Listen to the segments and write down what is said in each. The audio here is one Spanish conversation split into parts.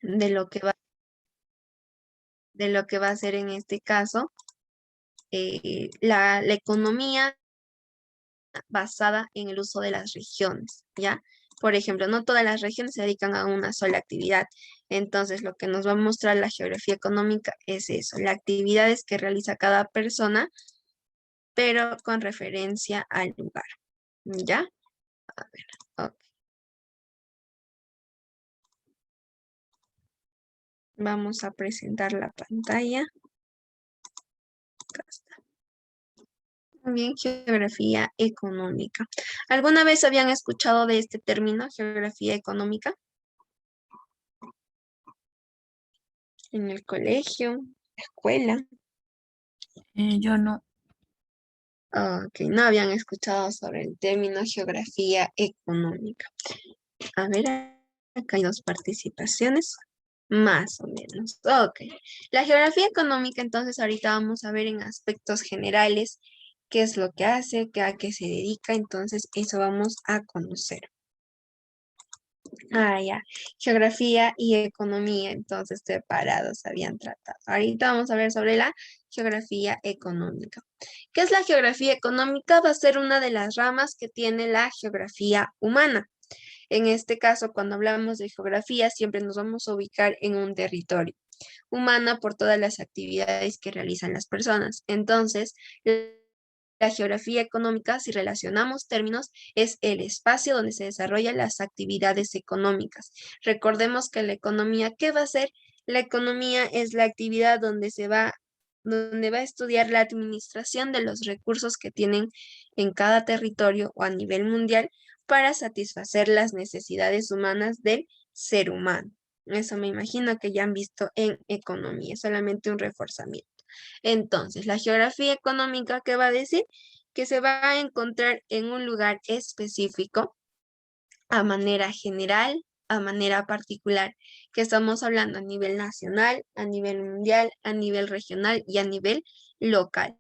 de lo que va a ser en este caso la economía basada en el uso de las regiones, ¿ya? Por ejemplo, no todas las regiones se dedican a una sola actividad. Entonces, lo que nos va a mostrar la geografía económica es eso, las actividades que realiza cada persona, pero con referencia al lugar, ¿ya? A ver, ok. Vamos a presentar la pantalla. Acá está. Muy bien, geografía económica. ¿Alguna vez habían escuchado de este término, geografía económica? En el colegio, escuela. Yo no. Ok, no habían escuchado sobre el término geografía económica. A ver, acá hay dos participaciones, más o menos. Ok, la geografía económica, entonces ahorita vamos a ver en aspectos generales qué es lo que hace, a qué se dedica, entonces eso vamos a conocer. Ah, ya. Geografía y economía, entonces separados habían tratado. Ahorita vamos a ver sobre la geografía económica. ¿Qué es la geografía económica? Va a ser una de las ramas que tiene la geografía humana. En este caso, cuando hablamos de geografía, siempre nos vamos a ubicar en un territorio humana por todas las actividades que realizan las personas. Entonces, la geografía económica, si relacionamos términos, es el espacio donde se desarrollan las actividades económicas. Recordemos que la economía, ¿qué va a ser? La economía es la actividad donde va a estudiar la administración de los recursos que tienen en cada territorio o a nivel mundial para satisfacer las necesidades humanas del ser humano. Eso me imagino que ya han visto en economía, solamente un reforzamiento. Entonces, la geografía económica, ¿qué va a decir? Que se va a encontrar en un lugar específico a manera general, a manera particular, que estamos hablando a nivel nacional, a nivel mundial, a nivel regional y a nivel local.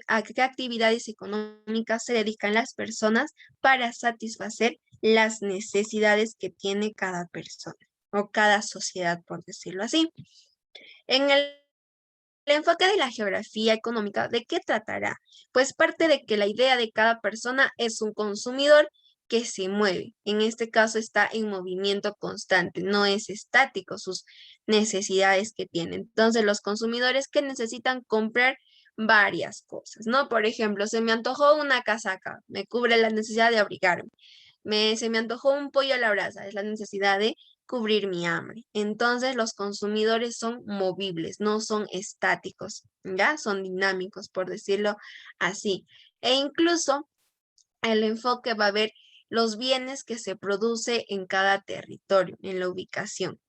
¿A qué actividades económicas se dedican las personas para satisfacer las necesidades que tiene cada persona o cada sociedad, por decirlo así? En el enfoque de la geografía económica, ¿de qué tratará? Pues parte de que la idea de cada persona es un consumidor que se mueve. En este caso está en movimiento constante, no es estático sus necesidades que tiene. Entonces, los consumidores que necesitan comprar varias cosas, ¿no? Por ejemplo, se me antojó una casaca, me cubre la necesidad de abrigarme. Se me antojó un pollo a la brasa, es la necesidad de cubrir mi hambre. Entonces los consumidores son movibles, no son estáticos, ¿ya? Son dinámicos, por decirlo así. E incluso el enfoque va a ver los bienes que se produce en cada territorio, en la ubicación,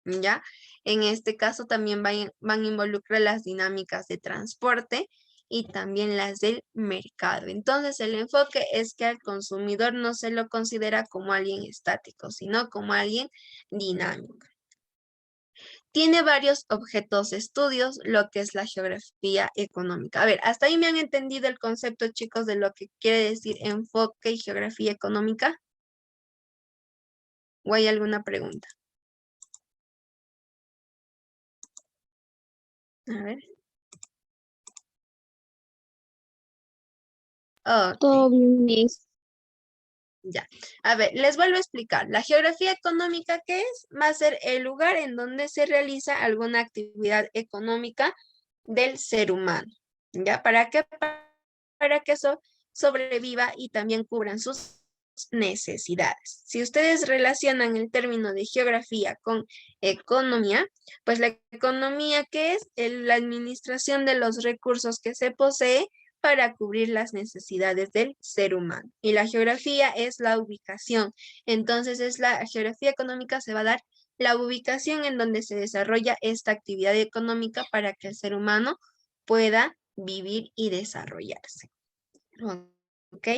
¿ya? En este caso también van a involucrar las dinámicas de transporte y también las del mercado. Entonces, el enfoque es que al consumidor no se lo considera como alguien estático, sino como alguien dinámico. Tiene varios objetos de estudios, lo que es la geografía económica. A ver, hasta ahí me han entendido el concepto, chicos, de lo que quiere decir enfoque y geografía económica. ¿O hay alguna pregunta? A ver. Ok. Todo bien, Miss. Ya, a ver, les vuelvo a explicar. La geografía económica, ¿qué es? Va a ser el lugar en donde se realiza alguna actividad económica del ser humano. ¿Ya? ¿Para qué? Para que eso sobreviva y también cubran sus necesidades. Si ustedes relacionan el término de geografía con economía, pues la economía, ¿qué es? La administración de los recursos que se posee para cubrir las necesidades del ser humano. Y la geografía es la ubicación. Entonces, la geografía económica se va a dar la ubicación en donde se desarrolla esta actividad económica para que el ser humano pueda vivir y desarrollarse. ¿Ok?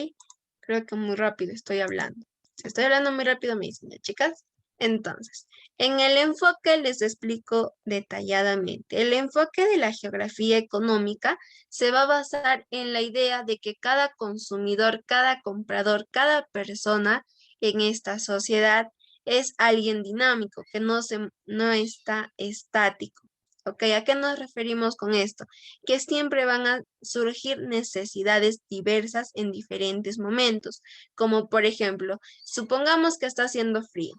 Creo que muy rápido estoy hablando. Si estoy hablando muy rápido, me dicen, chicas. Entonces, en el enfoque les explico detalladamente. El enfoque de la geografía económica se va a basar en la idea de que cada consumidor, cada comprador, cada persona en esta sociedad es alguien dinámico, que no está estático. ¿Ok? ¿A qué nos referimos con esto? Que siempre van a surgir necesidades diversas en diferentes momentos, como por ejemplo, supongamos que está haciendo frío.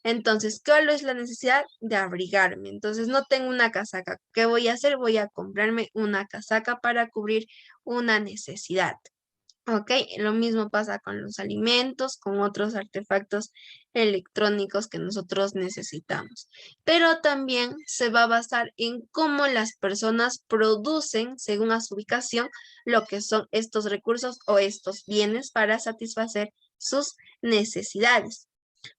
Entonces, ¿cuál es la necesidad de abrigarme? Entonces, no tengo una casaca. ¿Qué voy a hacer? Voy a comprarme una casaca para cubrir una necesidad. Ok, lo mismo pasa con los alimentos, con otros artefactos electrónicos que nosotros necesitamos. Pero también se va a basar en cómo las personas producen, según a su ubicación, lo que son estos recursos o estos bienes para satisfacer sus necesidades.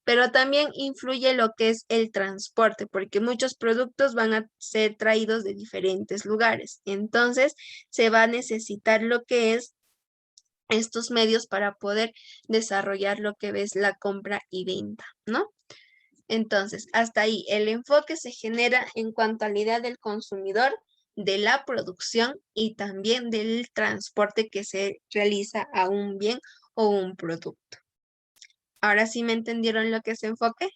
Pero también influye lo que es el transporte, porque muchos productos van a ser traídos de diferentes lugares. Entonces, se va a necesitar lo que es estos medios para poder desarrollar lo que ves la compra y venta, ¿no? Entonces, hasta ahí el enfoque se genera en cuanto a la idea del consumidor, de la producción y también del transporte que se realiza a un bien o un producto. ¿Ahora sí me entendieron lo que es enfoque?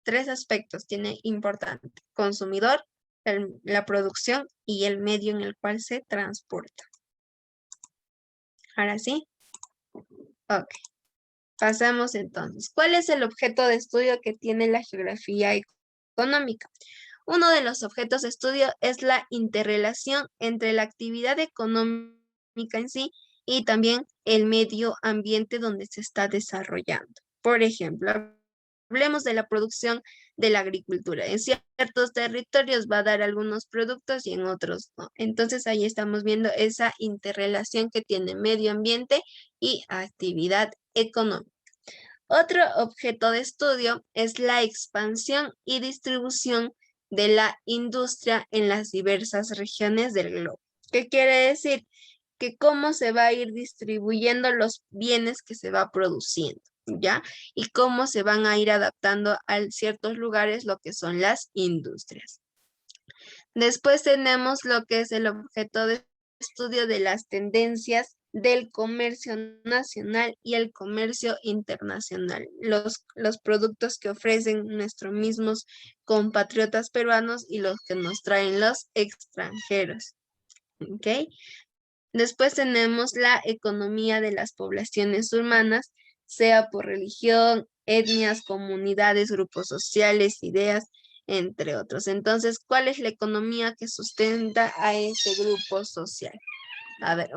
Tres aspectos tiene importante: consumidor, la producción y el medio en el cual se transporta. ¿Ahora sí? Ok. Pasamos entonces. ¿Cuál es el objeto de estudio que tiene la geografía económica? Uno de los objetos de estudio es la interrelación entre la actividad económica en sí y también el medio ambiente donde se está desarrollando. Por ejemplo, hablemos de la producción de la agricultura. En ciertos territorios va a dar algunos productos y en otros no. Entonces ahí estamos viendo esa interrelación que tiene medio ambiente y actividad económica. Otro objeto de estudio es la expansión y distribución de la industria en las diversas regiones del globo. ¿Qué quiere decir? Que cómo se va a ir distribuyendo los bienes que se va produciendo, ¿ya? Y cómo se van a ir adaptando a ciertos lugares lo que son las industrias. Después tenemos lo que es el objeto de estudio de las tendencias del comercio nacional y el comercio internacional, los productos que ofrecen nuestros mismos compatriotas peruanos y los que nos traen los extranjeros. ¿Ok? Después tenemos la economía de las poblaciones humanas, sea por religión, etnias, comunidades, grupos sociales, ideas, entre otros. Entonces, ¿cuál es la economía que sustenta a ese grupo social? A ver.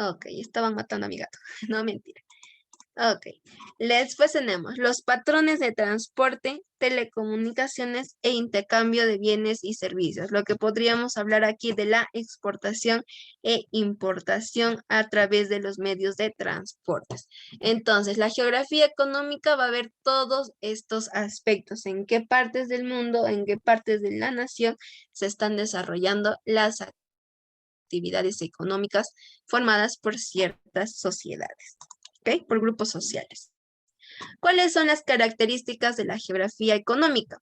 Ok, estaban matando a mi gato. No, mentira. Ok. Después tenemos los patrones de transporte, telecomunicaciones e intercambio de bienes y servicios. Lo que podríamos hablar aquí de la exportación e importación a través de los medios de transportes. Entonces, la geografía económica va a ver todos estos aspectos: en qué partes del mundo, en qué partes de la nación se están desarrollando las actividades económicas formadas por ciertas sociedades. ¿Ok? Por grupos sociales. ¿Cuáles son las características de la geografía económica?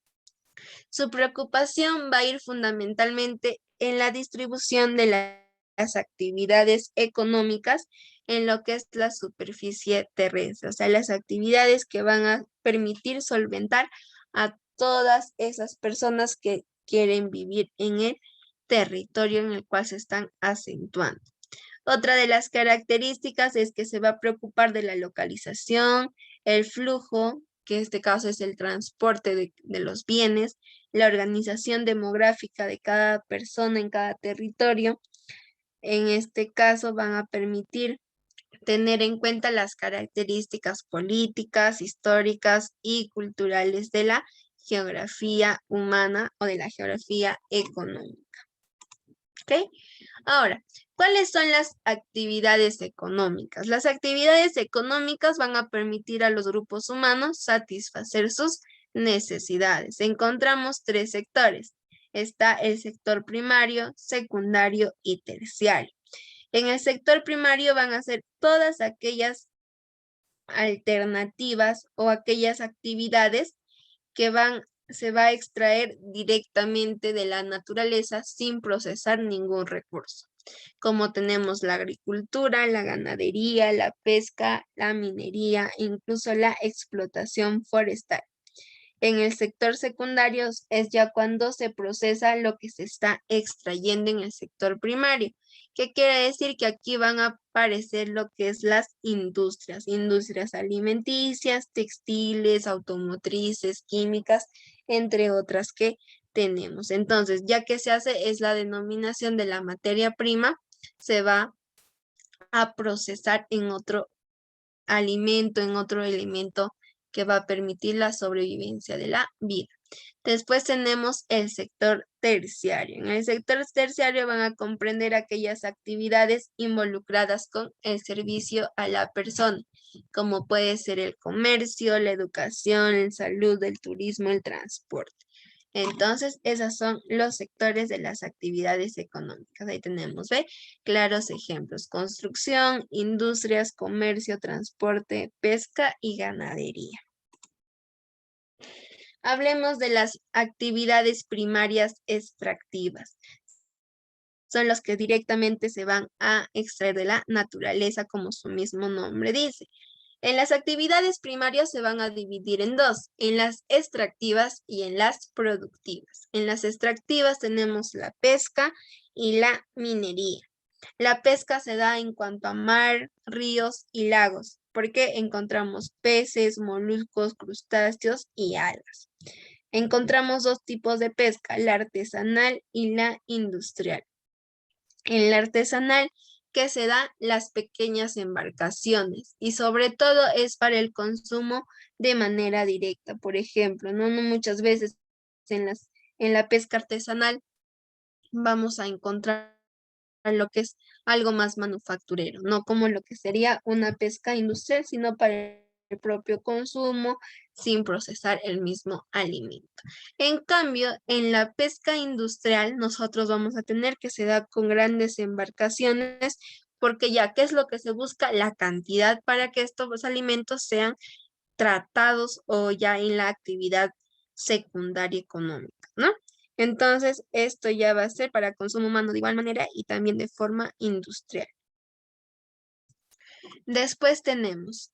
Su preocupación va a ir fundamentalmente en la distribución de las actividades económicas en lo que es la superficie terrestre, o sea, las actividades que van a permitir solventar a todas esas personas que quieren vivir en el territorio en el cual se están acentuando. Otra de las características es que se va a preocupar de la localización, el flujo, que en este caso es el transporte de los bienes, la organización demográfica de cada persona en cada territorio. En este caso van a permitir tener en cuenta las características políticas, históricas y culturales de la geografía humana o de la geografía económica. ¿Ok? Ahora, ¿cuáles son las actividades económicas? Las actividades económicas van a permitir a los grupos humanos satisfacer sus necesidades. Encontramos tres sectores. Está el sector primario, secundario y terciario. En el sector primario van a ser todas aquellas alternativas o aquellas actividades que van se va a extraer directamente de la naturaleza sin procesar ningún recurso, como tenemos la agricultura, la ganadería, la pesca, la minería, incluso la explotación forestal. En el sector secundario es ya cuando se procesa lo que se está extrayendo en el sector primario. ¿Qué quiere decir? Que aquí van a aparecer lo que es las industrias alimenticias, textiles, automotrices, químicas, entre otras que tenemos. Entonces, ya que se hace es la denominación de la materia prima, se va a procesar en otro alimento, en otro elemento que va a permitir la sobrevivencia de la vida. Después tenemos el sector terciario. En el sector terciario van a comprender aquellas actividades involucradas con el servicio a la persona, como puede ser el comercio, la educación, la salud, el turismo, el transporte. Entonces, esos son los sectores de las actividades económicas. Ahí tenemos, ¿ve? Claros ejemplos: construcción, industrias, comercio, transporte, pesca y ganadería. Hablemos de las actividades primarias extractivas. Son los que directamente se van a extraer de la naturaleza, como su mismo nombre dice. En las actividades primarias se van a dividir en dos: en las extractivas y en las productivas. En las extractivas tenemos la pesca y la minería. La pesca se da en cuanto a mar, ríos y lagos, porque encontramos peces, moluscos, crustáceos y algas. Encontramos dos tipos de pesca: la artesanal y la industrial. En la artesanal, que se da las pequeñas embarcaciones y sobre todo es para el consumo de manera directa. Por ejemplo, no muchas veces en la pesca artesanal vamos a encontrar lo que es algo más manufacturero, no como lo que sería una pesca industrial, sino para el propio consumo sin procesar el mismo alimento. En cambio, en la pesca industrial nosotros vamos a tener que se da con grandes embarcaciones, porque ya, ¿qué es lo que se busca? La cantidad para que estos alimentos sean tratados o ya en la actividad secundaria económica, ¿no? Entonces, esto ya va a ser para consumo humano de igual manera y también de forma industrial. Después tenemos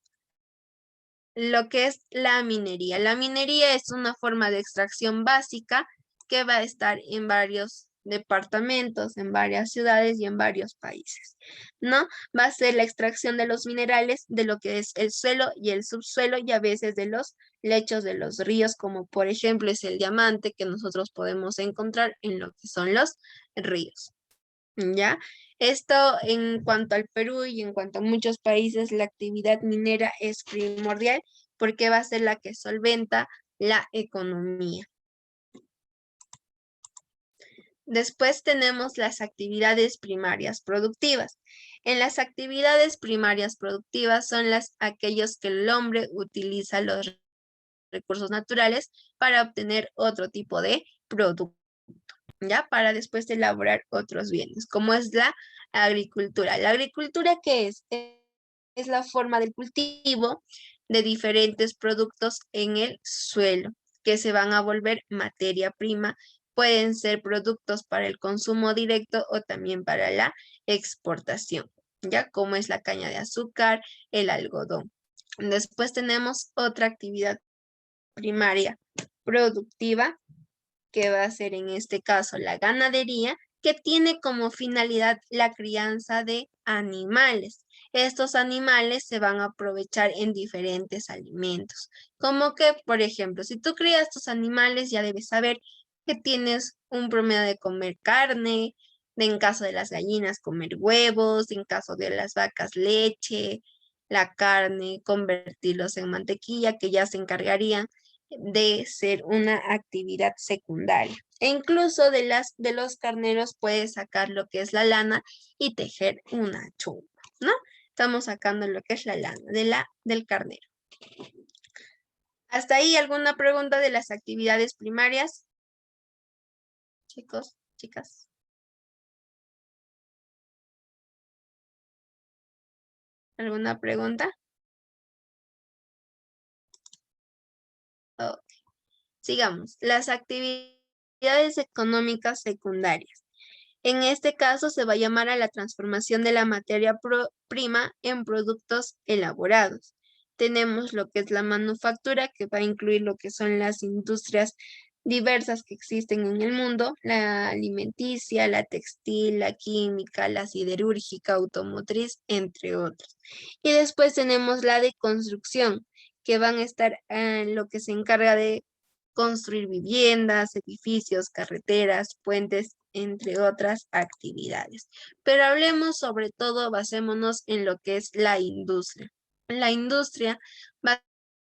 lo que es la minería. La minería es una forma de extracción básica que va a estar en varios departamentos, en varias ciudades y en varios países, ¿no? Va a ser la extracción de los minerales de lo que es el suelo y el subsuelo, y a veces de los lechos de los ríos, como por ejemplo es el diamante que nosotros podemos encontrar en lo que son los ríos, ¿ya? Esto en cuanto al Perú y en cuanto a muchos países, la actividad minera es primordial porque va a ser la que solventa la economía. Después tenemos las actividades primarias productivas. En las actividades primarias productivas son aquellos que el hombre utiliza los recursos naturales para obtener otro tipo de producto, ¿ya? Para después elaborar otros bienes, como es la agricultura. ¿La agricultura qué es? Es la forma del cultivo de diferentes productos en el suelo, que se van a volver materia prima. Pueden ser productos para el consumo directo o también para la exportación, ¿ya? Como es la caña de azúcar, el algodón. Después tenemos otra actividad primaria productiva, que va a ser en este caso la ganadería, que tiene como finalidad la crianza de animales. Estos animales se van a aprovechar en diferentes alimentos, como que, por ejemplo, si tú crías tus animales, ya debes saber que tienes un promedio de comer carne, en caso de las gallinas comer huevos, en caso de las vacas leche, la carne, convertirlos en mantequilla, que ya se encargarían de ser una actividad secundaria. E incluso de los carneros puedes sacar lo que es la lana y tejer una chumba, ¿no? Estamos sacando lo que es la lana del carnero. ¿Hasta ahí alguna pregunta de las actividades primarias? Chicos, chicas. ¿Alguna pregunta? Oh. Sigamos. Las actividades económicas secundarias. En este caso se va a llamar a la transformación de la materia prima en productos elaborados. Tenemos lo que es la manufactura, que va a incluir lo que son las industrias diversas que existen en el mundo, la alimenticia, la textil, la química, la siderúrgica, automotriz, entre otros. Y después tenemos la de construcción, que van a estar en lo que se encarga de construir viviendas, edificios, carreteras, puentes, entre otras actividades. Pero hablemos sobre todo, basémonos en lo que es la industria. La industria va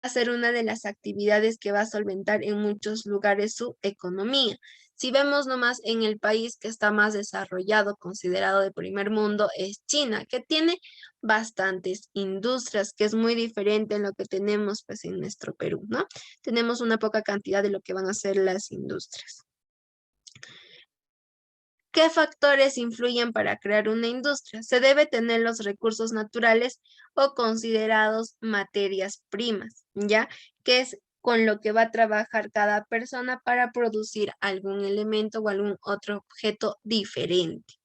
a ser una de las actividades que va a solventar en muchos lugares su economía. Si vemos nomás en el país que está más desarrollado, considerado de primer mundo, es China, que tiene bastantes industrias, que es muy diferente en lo que tenemos pues en nuestro Perú, ¿no? Tenemos una poca cantidad de lo que van a ser las industrias. ¿Qué factores influyen para crear una industria? Se debe tener los recursos naturales o considerados materias primas, ¿ya? Que es con lo que va a trabajar cada persona para producir algún elemento o algún otro objeto diferente.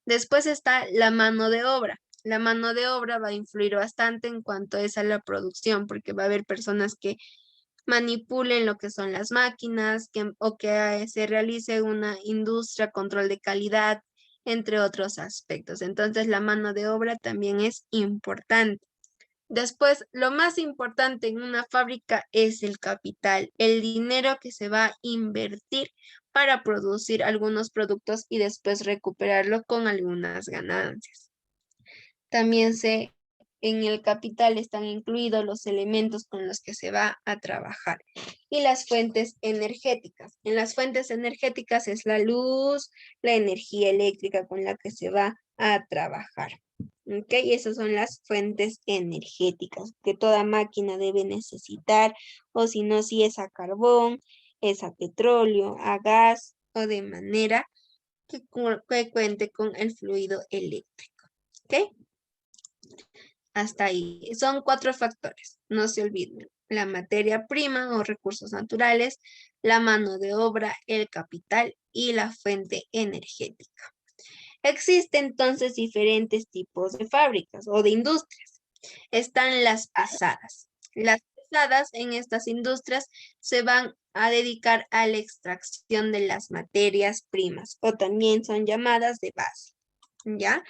Después está la mano de obra. La mano de obra va a influir bastante en cuanto es a la producción, porque va a haber personas que manipulen lo que son las máquinas o que se realice una industria, control de calidad, entre otros aspectos. Entonces, la mano de obra también es importante. Después, lo más importante en una fábrica es el capital, el dinero que se va a invertir para producir algunos productos y después recuperarlo con algunas ganancias. También en el capital están incluidos los elementos con los que se va a trabajar. Y las fuentes energéticas. En las fuentes energéticas es la luz, la energía eléctrica con la que se va a trabajar. ¿Ok? Y esas son las fuentes energéticas que toda máquina debe necesitar, o si no, si es a carbón, es a petróleo, a gas, o de manera que cuente con el fluido eléctrico. ¿Ok? Hasta ahí. Son 4 factores, no se olviden. La materia prima o recursos naturales, la mano de obra, el capital y la fuente energética. Existen entonces diferentes tipos de fábricas o de industrias. Están las pesadas. Las pesadas en estas industrias se van a dedicar a la extracción de las materias primas o también son llamadas de base. ¿Ya?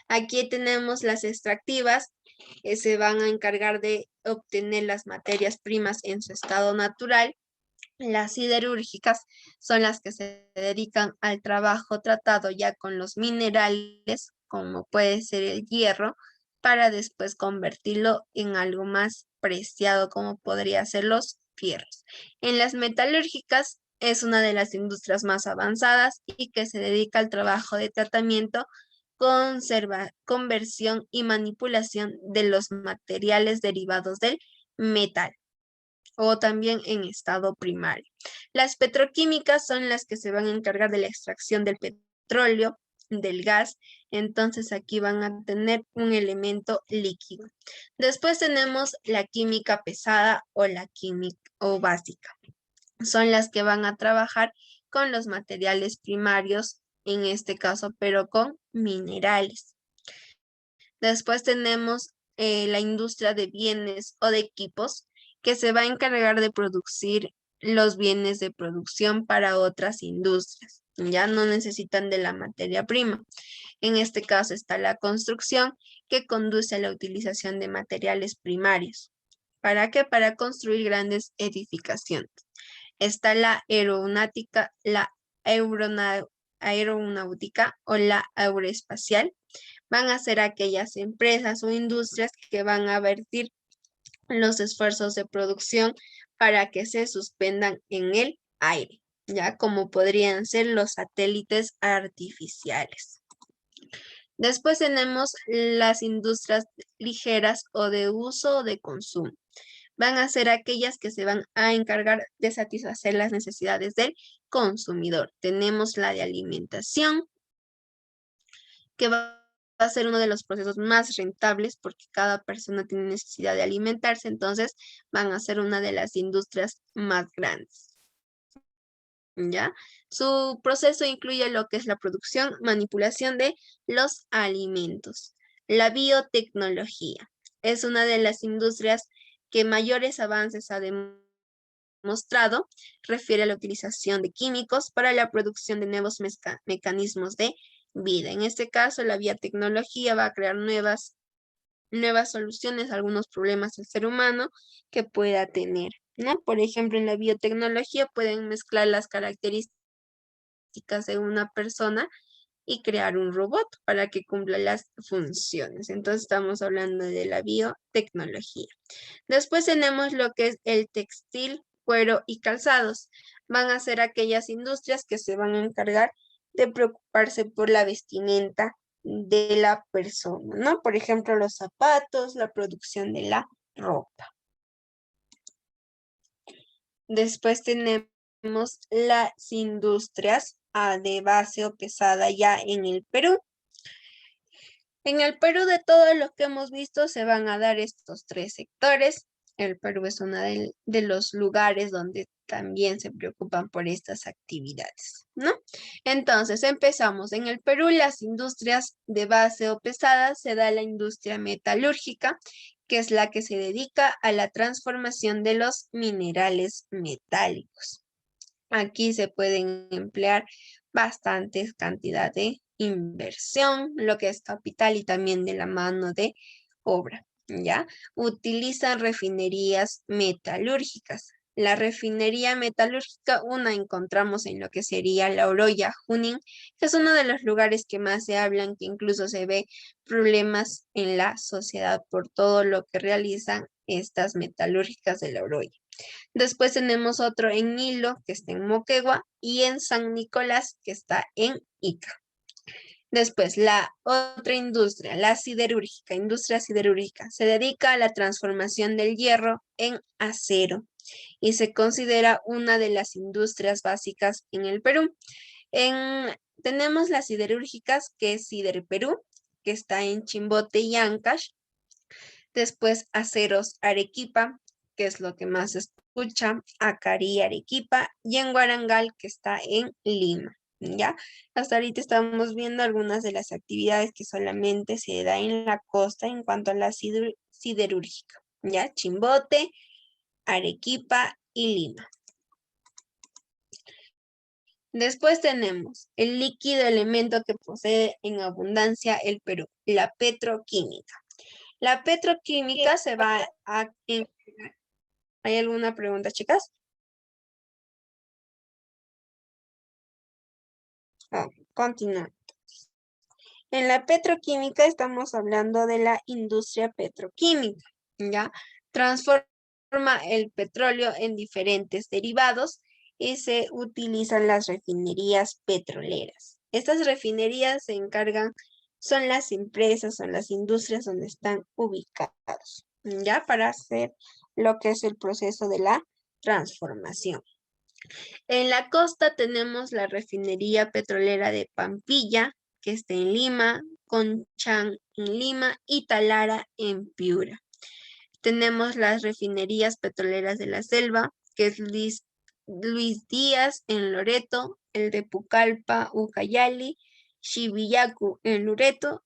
Aquí tenemos las extractivas que se van a encargar de obtener las materias primas en su estado natural. Las siderúrgicas son las que se dedican al trabajo tratado ya con los minerales, como puede ser el hierro, para después convertirlo en algo más preciado, como podría ser los fierros. En las metalúrgicas es una de las industrias más avanzadas y que se dedica al trabajo de tratamiento, conversión y manipulación de los materiales derivados del metal o también en estado primario. Las petroquímicas son las que se van a encargar de la extracción del petróleo, del gas, entonces aquí van a tener un elemento líquido. Después tenemos la química pesada o la química o básica. Son las que van a trabajar con los materiales primarios, en este caso, pero con minerales. Después tenemos la industria de bienes o de equipos que se va a encargar de producir los bienes de producción para otras industrias. Ya no necesitan de la materia prima. En este caso está la construcción que conduce a la utilización de materiales primarios. ¿Para qué? Para construir grandes edificaciones. Está la aeronáutica, la aeronáutica o la aeroespacial. Van a ser aquellas empresas o industrias que van a vertir los esfuerzos de producción para que se suspendan en el aire, ya como podrían ser los satélites artificiales. Después tenemos las industrias ligeras o de uso o de consumo. Van a ser aquellas que se van a encargar de satisfacer las necesidades del consumidor. Tenemos la de alimentación, que va a ser uno de los procesos más rentables porque cada persona tiene necesidad de alimentarse, entonces van a ser una de las industrias más grandes. ¿ya? Su proceso incluye lo que es la producción, manipulación de los alimentos. La biotecnología es una de las industrias que mayores avances ha demostrado. Refiere a la utilización de químicos para la producción de nuevos mecanismos de vida. En este caso, la biotecnología va a crear nuevas soluciones a algunos problemas del ser humano que pueda tener, ¿no? Por ejemplo, en la biotecnología pueden mezclar las características de una persona y crear un robot para que cumpla las funciones. Entonces estamos hablando de la biotecnología. Después tenemos lo que es el textil, cuero y calzados. Van a ser aquellas industrias que se van a encargar de preocuparse por la vestimenta de la persona, ¿no? Por ejemplo, los zapatos, la producción de la ropa. Después tenemos las industrias de base o pesada ya en el Perú. En el Perú, de todo lo que hemos visto, se van a dar estos tres sectores. El Perú es uno de los lugares donde también se preocupan por estas actividades, ¿no? Entonces, empezamos. En el Perú, las industrias de base o pesadas, se da la industria metalúrgica, que es la que se dedica a la transformación de los minerales metálicos. Aquí se pueden emplear bastantes cantidad de inversión, lo que es capital y también de la mano de obra, ¿ya? Utilizan refinerías metalúrgicas. La refinería metalúrgica, una encontramos en lo que sería La Oroya, Junín, que es uno de los lugares que más se hablan, que incluso se ve problemas en la sociedad por todo lo que realizan estas metalúrgicas de La Oroya. Después tenemos otro en Hilo, que está en Moquegua, y en San Nicolás, que está en Ica. Después, la otra industria, la siderúrgica, industria siderúrgica, se dedica a la transformación del hierro en acero y se considera una de las industrias básicas en el Perú. Tenemos las siderúrgicas, que es Siderperú, que está en Chimbote y Ancash. Después, Aceros Arequipa, que es lo que más se escucha, Acarí, Arequipa, y en Guarangal, que está en Lima, ¿ya? Hasta ahorita estamos viendo algunas de las actividades que solamente se da en la costa en cuanto a la siderúrgica, ¿ya? Chimbote, Arequipa y Lima. Después tenemos el líquido elemento que posee en abundancia el Perú, la petroquímica. La petroquímica se va a... ¿Hay alguna pregunta, chicas? Continúa. En la petroquímica estamos hablando de la industria petroquímica, ¿ya? Transforma el petróleo en diferentes derivados y se utilizan las refinerías petroleras. Estas refinerías se encargan, son las empresas, son las industrias donde están ubicados, ¿ya? Para hacer lo que es el proceso de la transformación. En la costa tenemos la refinería petrolera de Pampilla, que está en Lima, Conchán en Lima y Talara en Piura. Tenemos las refinerías petroleras de la Selva, que es Luis Díaz en Loreto, el de Pucallpa, Ucayali, Chivillacu en Loreto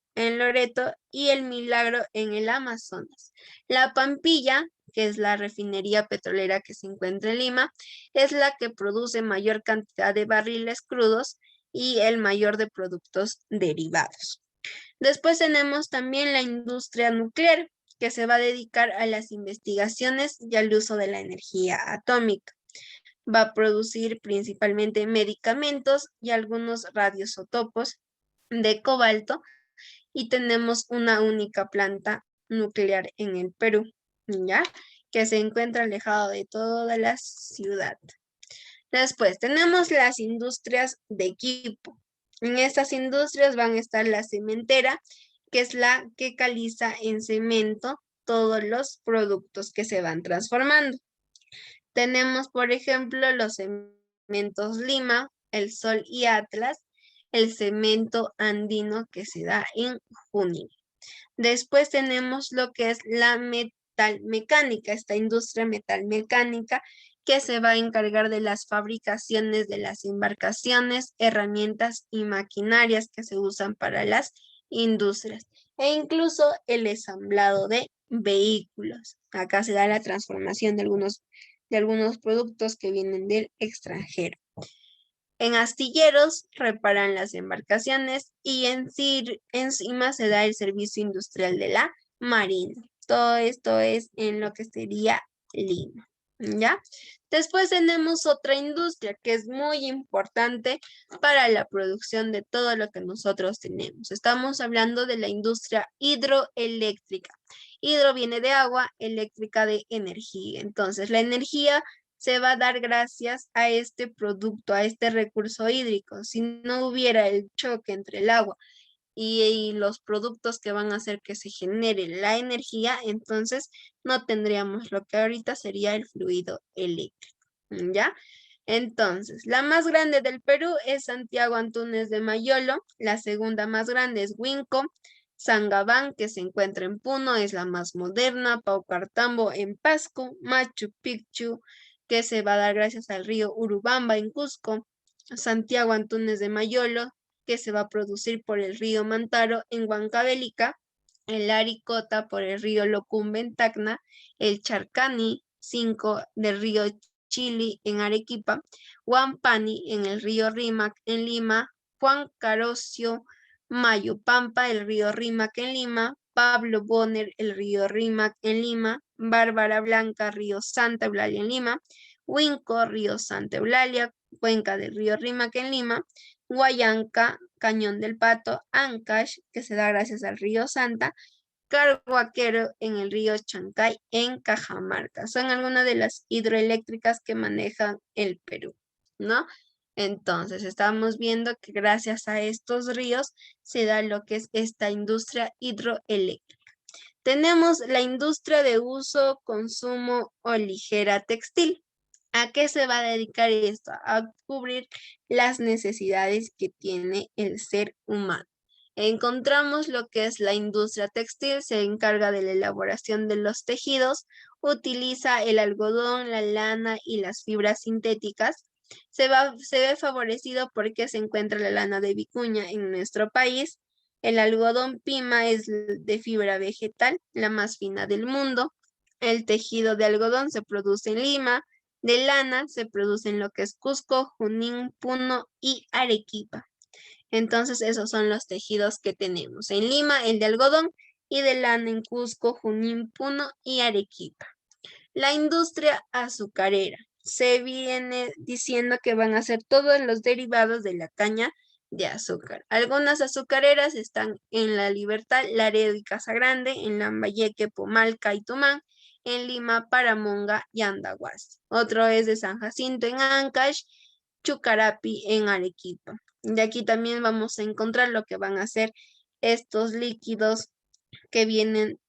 y el Milagro en el Amazonas. La Pampilla, que es la refinería petrolera que se encuentra en Lima, es la que produce mayor cantidad de barriles crudos y el mayor de productos derivados. Después tenemos también la industria nuclear, que se va a dedicar a las investigaciones y al uso de la energía atómica. Va a producir principalmente medicamentos y algunos radioisótopos de cobalto, y tenemos una única planta nuclear en el Perú, ¿ya? Que se encuentra alejado de toda la ciudad. Después tenemos las industrias de equipo. En estas industrias van a estar la cementera, que es la que caliza en cemento todos los productos que se van transformando. Tenemos, por ejemplo, los cementos Lima, El Sol y Atlas, el cemento andino que se da en Junín. Después tenemos lo que es la metalmecánica, esta industria metalmecánica que se va a encargar de las fabricaciones de las embarcaciones, herramientas y maquinarias que se usan para las industrias e incluso el ensamblado de vehículos. Acá se da la transformación de algunos productos que vienen del extranjero. En astilleros reparan las embarcaciones y encima se da el servicio industrial de la marina. Todo esto es en lo que sería Lima, ¿ya? Después tenemos otra industria que es muy importante para la producción de todo lo que nosotros tenemos. Estamos hablando de la industria hidroeléctrica. Hidro viene de agua, eléctrica de energía. Entonces, la energía se va a dar gracias a este producto, a este recurso hídrico. Si no hubiera el choque entre el agua y los productos que van a hacer que se genere la energía, entonces no tendríamos lo que ahorita sería el fluido eléctrico, ¿ya? Entonces, la más grande del Perú es Santiago Antúnez de Mayolo, la segunda más grande es Huinco, Sangabán, que se encuentra en Puno, es la más moderna, Paucartambo en Pasco, Machu Picchu, que se va a dar gracias al río Urubamba en Cusco, Santiago Antúnez de Mayolo, que se va a producir por el río Mantaro en Huancavelica, el Aricota por el río Locumbe en Tacna, el Charcani 5 del río Chili en Arequipa, Huampani en el río Rímac en Lima, Juan Carocio Mayopampa, el río Rímac en Lima, Pablo Bonner, el río Rímac en Lima, Bárbara Blanca, río Santa Eulalia en Lima, Huinco, río Santa Eulalia, cuenca del río Rímac en Lima, Huayanca, Cañón del Pato, Ancash, que se da gracias al río Santa, Carhuaquero en el río Chancay en Cajamarca. Son algunas de las hidroeléctricas que manejan el Perú, ¿no? Entonces, estamos viendo que gracias a estos ríos se da lo que es esta industria hidroeléctrica. Tenemos la industria de uso, consumo o ligera textil. ¿A qué se va a dedicar esto? A cubrir las necesidades que tiene el ser humano. Encontramos lo que es la industria textil, se encarga de la elaboración de los tejidos, utiliza el algodón, la lana y las fibras sintéticas. Se ve favorecido porque se encuentra la lana de vicuña en nuestro país. El algodón pima es de fibra vegetal, la más fina del mundo. El tejido de algodón se produce en Lima. De lana se produce en lo que es Cusco, Junín, Puno y Arequipa. Entonces, esos son los tejidos que tenemos. En Lima, el de algodón y de lana en Cusco, Junín, Puno y Arequipa. La industria azucarera. Se viene diciendo que van a ser todos los derivados de la caña de azúcar. Algunas azucareras están en La Libertad, Laredo y Casagrande, en Lambayeque, Pomalca y Tumán, en Lima, Paramonga y Andahuasi. Otro es de San Jacinto en Ancash, Chucarapi en Arequipa. De aquí también vamos a encontrar lo que van a ser estos líquidos que vienen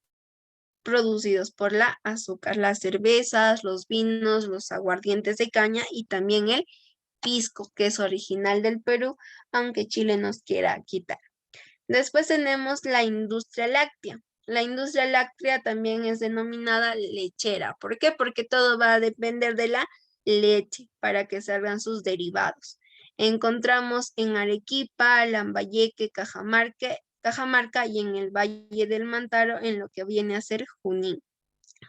producidos por la azúcar, las cervezas, los vinos, los aguardientes de caña y también el pisco, que es original del Perú, aunque Chile nos quiera quitar. Después tenemos la industria láctea. La industria láctea también es denominada lechera. ¿Por qué? Porque todo va a depender de la leche para que salgan sus derivados. Encontramos en Arequipa, Lambayeque, Cajamarca y en el Valle del Mantaro en lo que viene a ser Junín.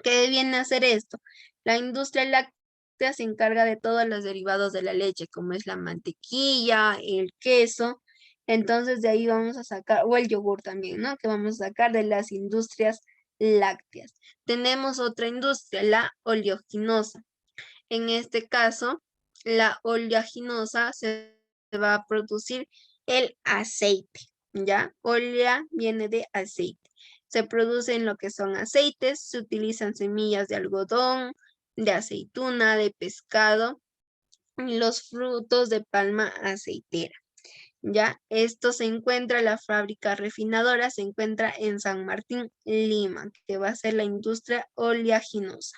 ¿Qué viene a hacer esto? La industria láctea se encarga de todos los derivados de la leche, como es la mantequilla, el queso. Entonces de ahí vamos a sacar, o el yogur también, ¿no? Que vamos a sacar de las industrias lácteas. Tenemos otra industria, la oleaginosa. En este caso, la oleaginosa se va a producir el aceite, ¿ya? Olea viene de aceite. Se producen lo que son aceites, se utilizan semillas de algodón, de aceituna, de pescado, y los frutos de palma aceitera. Ya, esto se encuentra, la fábrica refinadora se encuentra en San Martín, Lima, que va a ser la industria oleaginosa.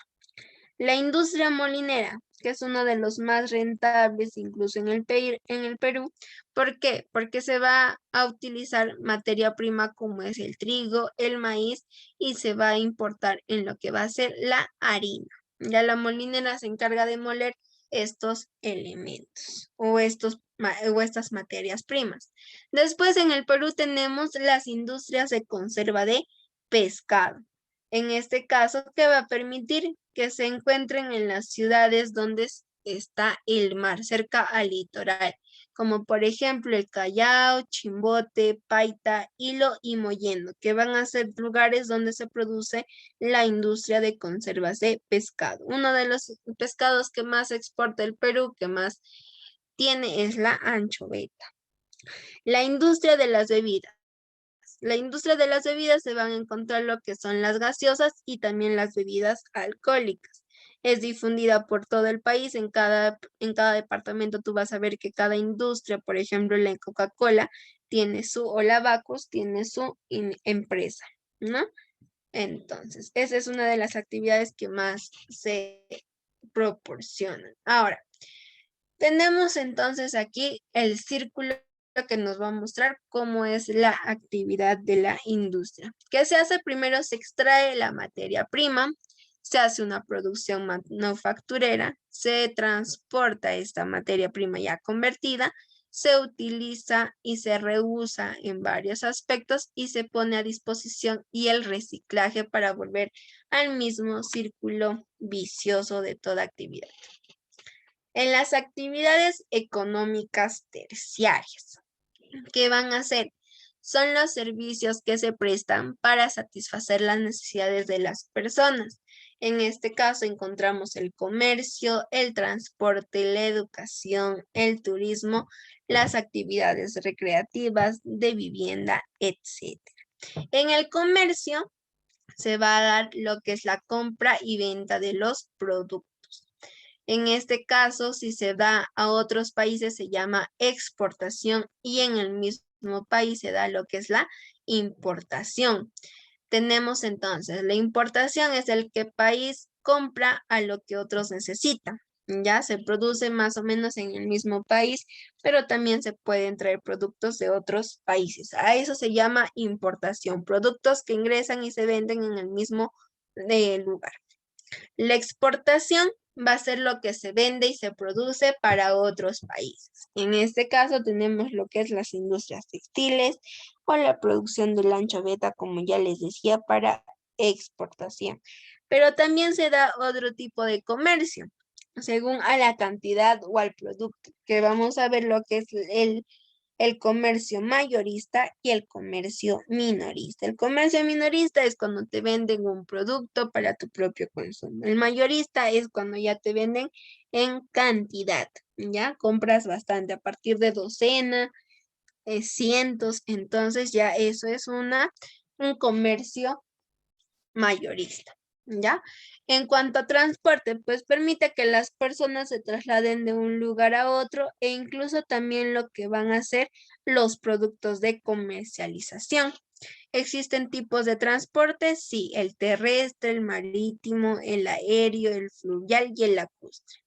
La industria molinera, que es uno de los más rentables incluso en el Perú. ¿Por qué? Porque se va a utilizar materia prima como es el trigo, el maíz y se va a importar en lo que va a ser la harina. Ya la molinera se encarga de moler estos elementos o estas materias primas. Después en el Perú tenemos las industrias de conserva de pescado. En este caso, que va a permitir que se encuentren en las ciudades donde está el mar, cerca al litoral, como por ejemplo el Callao, Chimbote, Paita, Hilo y Mollendo, que van a ser lugares donde se produce la industria de conservas de pescado. Uno de los pescados que más exporta el Perú, que más tiene, es la anchoveta. La industria de las bebidas. La industria de las bebidas se van a encontrar lo que son las gaseosas y también las bebidas alcohólicas. Es difundida por todo el país, en cada departamento tú vas a ver que cada industria, por ejemplo, la Coca-Cola tiene o la Bacus tiene su empresa, ¿no? Entonces, esa es una de las actividades que más se proporcionan. Ahora, tenemos entonces aquí el círculo que nos va a mostrar cómo es la actividad de la industria. ¿Qué se hace? Primero se extrae la materia prima, se hace una producción manufacturera, se transporta esta materia prima ya convertida, se utiliza y se reusa en varios aspectos y se pone a disposición y el reciclaje para volver al mismo círculo vicioso de toda actividad. En las actividades económicas terciarias, ¿qué van a hacer? Son los servicios que se prestan para satisfacer las necesidades de las personas. En este caso encontramos el comercio, el transporte, la educación, el turismo, las actividades recreativas, de vivienda, etc. En el comercio se va a dar lo que es la compra y venta de los productos. En este caso, si se da a otros países, se llama exportación y en el mismo país se da lo que es la importación. Tenemos entonces, la importación es el que país compra a lo que otros necesitan. Ya se produce más o menos en el mismo país, pero también se pueden traer productos de otros países. A eso se llama importación, productos que ingresan y se venden en el mismo lugar. La exportación va a ser lo que se vende y se produce para otros países. En este caso tenemos lo que es las industrias textiles o la producción de la anchoveta, como ya les decía, para exportación. Pero también se da otro tipo de comercio, según a la cantidad o al producto, que vamos a ver lo que es el comercio mayorista y el comercio minorista. El comercio minorista es cuando te venden un producto para tu propio consumo. El mayorista es cuando ya te venden en cantidad, ¿ya? Compras bastante a partir de docena, cientos, entonces ya eso es un comercio mayorista, ¿ya? En cuanto a transporte, pues permite que las personas se trasladen de un lugar a otro e incluso también lo que van a ser los productos de comercialización. ¿Existen tipos de transporte? Sí, el terrestre, el marítimo, el aéreo, el fluvial y el lacustre.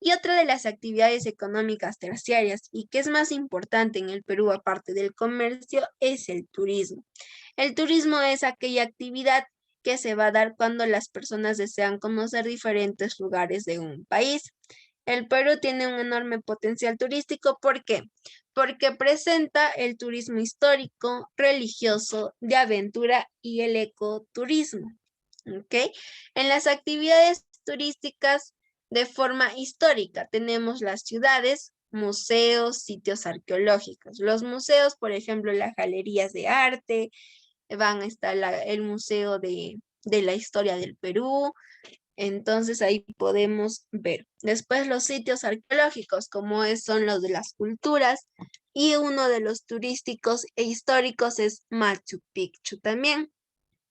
Y otra de las actividades económicas terciarias y que es más importante en el Perú aparte del comercio es el turismo. El turismo es aquella actividad que se va a dar cuando las personas desean conocer diferentes lugares de un país. El Perú tiene un enorme potencial turístico. ¿Por qué? Porque presenta el turismo histórico, religioso, de aventura y el ecoturismo. ¿Ok? En las actividades turísticas de forma histórica tenemos las ciudades, museos, sitios arqueológicos. Los museos, por ejemplo, las galerías de arte, van a estar el Museo de la Historia del Perú. Entonces ahí podemos ver. Después los sitios arqueológicos, como son los de las culturas, y uno de los turísticos e históricos es Machu Picchu también.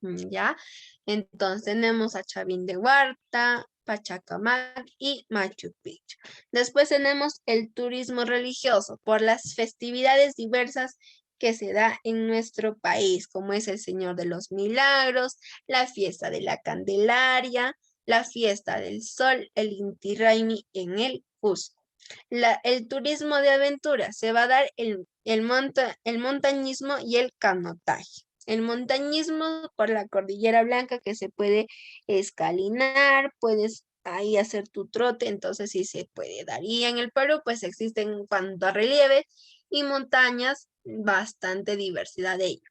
¿Ya? Entonces tenemos a Chavín de Huarta, Pachacamac y Machu Picchu. Después tenemos el turismo religioso por las festividades diversas que se da en nuestro país, como es el Señor de los Milagros, la fiesta de la Candelaria, la fiesta del Sol, el Inti Raymi en el Cusco. El turismo de aventura se va a dar el montañismo y el canotaje. El montañismo por la Cordillera Blanca que se puede escalinar, puedes ahí hacer tu trote, entonces sí se puede dar. Y en el Perú pues existen en cuanto a relieve y montañas, bastante diversidad de ello.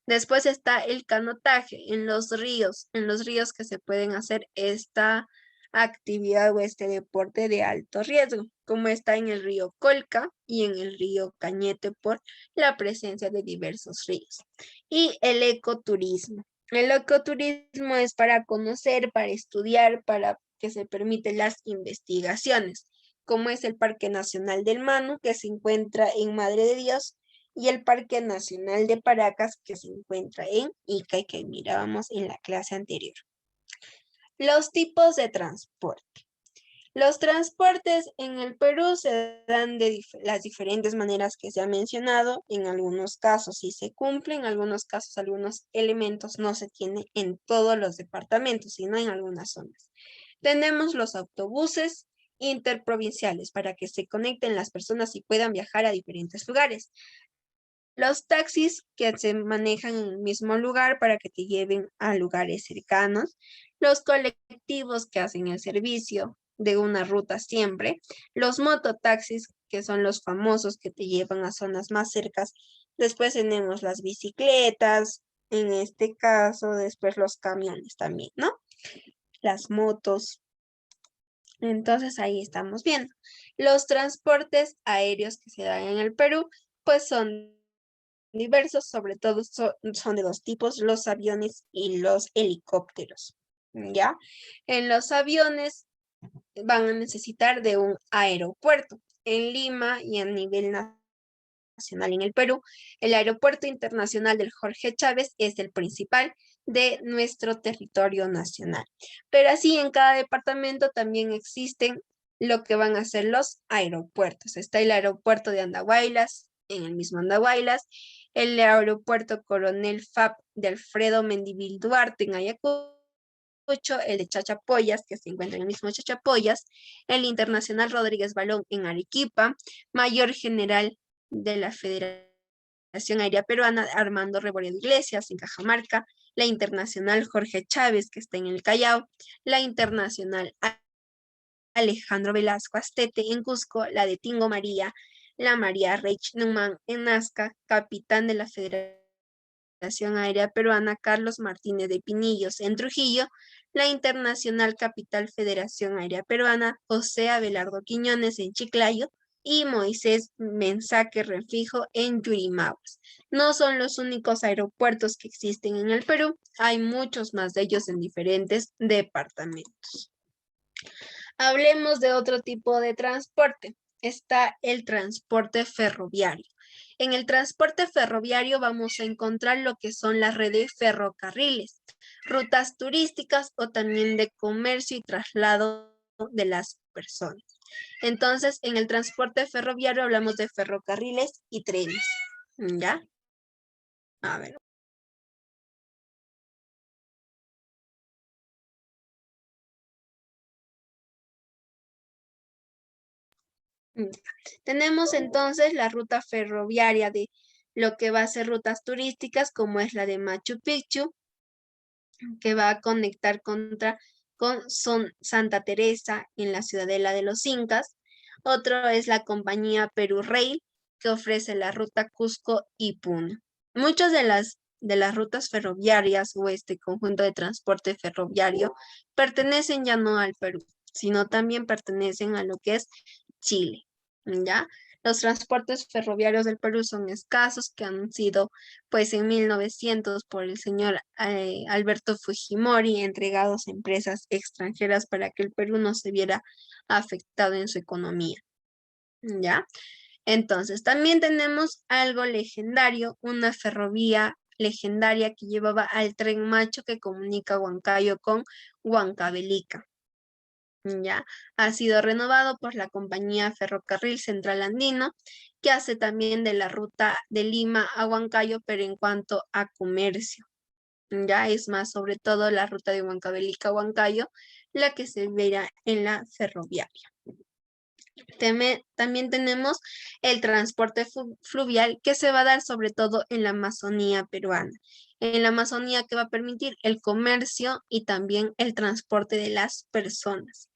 Después está el canotaje en los ríos que se pueden hacer esta actividad o este deporte de alto riesgo, como está en el río Colca y en el río Cañete por la presencia de diversos ríos. Y el ecoturismo. El ecoturismo es para conocer, para estudiar, para que se permiten las investigaciones, como es el Parque Nacional del Manu, que se encuentra en Madre de Dios, y el Parque Nacional de Paracas, que se encuentra en Ica y que mirábamos en la clase anterior. Los tipos de transporte. Los transportes en el Perú se dan de las diferentes maneras que se ha mencionado. En algunos casos sí se cumplen, en algunos casos algunos elementos no se tienen en todos los departamentos, sino en algunas zonas. Tenemos los autobuses interprovinciales para que se conecten las personas y puedan viajar a diferentes lugares. Los taxis que se manejan en el mismo lugar para que te lleven a lugares cercanos. Los colectivos que hacen el servicio de una ruta siempre. Los mototaxis, que son los famosos que te llevan a zonas más cercas. Después tenemos las bicicletas, en este caso, después los camiones también, ¿no? Las motos. Entonces ahí estamos viendo. Los transportes aéreos que se dan en el Perú, pues son diversos, sobre todo son de dos tipos, los aviones y los helicópteros, ¿ya? En los aviones van a necesitar de un aeropuerto. En Lima y a nivel nacional en el Perú, el Aeropuerto Internacional del Jorge Chávez es el principal de nuestro territorio nacional. Pero así en cada departamento también existen lo que van a ser los aeropuertos. Está el aeropuerto de Andahuaylas, en el mismo Andahuaylas, el aeropuerto Coronel FAP de Alfredo Mendívil Duarte en Ayacucho, el de Chachapoyas, que se encuentra en el mismo Chachapoyas, el Internacional Rodríguez Balón en Arequipa, Mayor General de la Federación Aérea Peruana Armando Rebolledo Iglesias en Cajamarca, la Internacional Jorge Chávez, que está en el Callao, la Internacional Alejandro Velasco Astete en Cusco, la de Tingo María, la María Reich Neumann en Nazca, capitán de la Federación Aérea Peruana Carlos Martínez de Pinillos en Trujillo, la Internacional Capital Federación Aérea Peruana José Abelardo Quiñones en Chiclayo y Moisés Mensaque Refijo en Yurimaguas. No son los únicos aeropuertos que existen en el Perú, hay muchos más de ellos en diferentes departamentos. Hablemos de otro tipo de transporte. Está el transporte ferroviario. En el transporte ferroviario vamos a encontrar lo que son las redes ferrocarriles, rutas turísticas o también de comercio y traslado de las personas. Entonces, en el transporte ferroviario hablamos de ferrocarriles y trenes. ¿Ya? A ver. Tenemos entonces la ruta ferroviaria de lo que va a ser rutas turísticas, como es la de Machu Picchu, que va a conectar con Santa Teresa en la Ciudadela de los Incas. Otro es la compañía Perú Rail, que ofrece la ruta Cusco y Puno. Muchas de las rutas ferroviarias o este conjunto de transporte ferroviario pertenecen ya no al Perú, sino también pertenecen a lo que es Chile, ¿ya? Los transportes ferroviarios del Perú son escasos, que han sido, pues, en 1900 por el señor Alberto Fujimori, entregados a empresas extranjeras para que el Perú no se viera afectado en su economía, ¿ya? Entonces, también tenemos algo legendario, una ferrovía legendaria que llevaba al Tren Macho que comunica Huancayo con Huancavelica. Ya ha sido renovado por la compañía Ferrocarril Central Andino, que hace también de la ruta de Lima a Huancayo, pero en cuanto a comercio. Ya es más, sobre todo la ruta de Huancavelica a Huancayo, la que se verá en la ferroviaria. También tenemos el transporte fluvial que se va a dar sobre todo en la Amazonía peruana. En la Amazonía, ¿qué va a permitir? El comercio y también el transporte de las personas.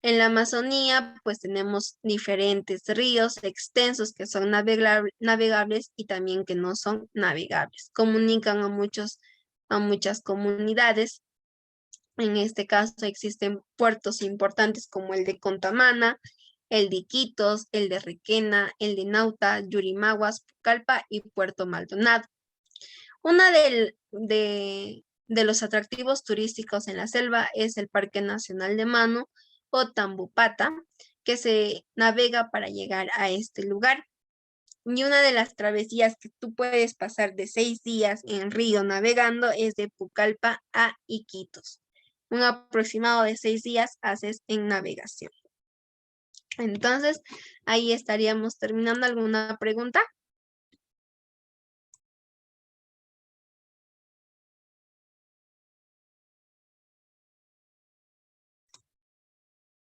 En la Amazonía, pues tenemos diferentes ríos extensos que son navegables y también que no son navegables. Comunican a muchas comunidades. En este caso existen puertos importantes como el de Contamana, el de Iquitos, el de Requena, el de Nauta, Yurimaguas, Pucallpa y Puerto Maldonado. Una de los atractivos turísticos en la selva es el Parque Nacional de Manu o Tambopata, que se navega para llegar a este lugar. Y una de las travesías que tú puedes pasar de 6 días en río navegando es de Pucallpa a Iquitos. Un aproximado de 6 días haces en navegación. Entonces, ahí estaríamos terminando. ¿Alguna pregunta?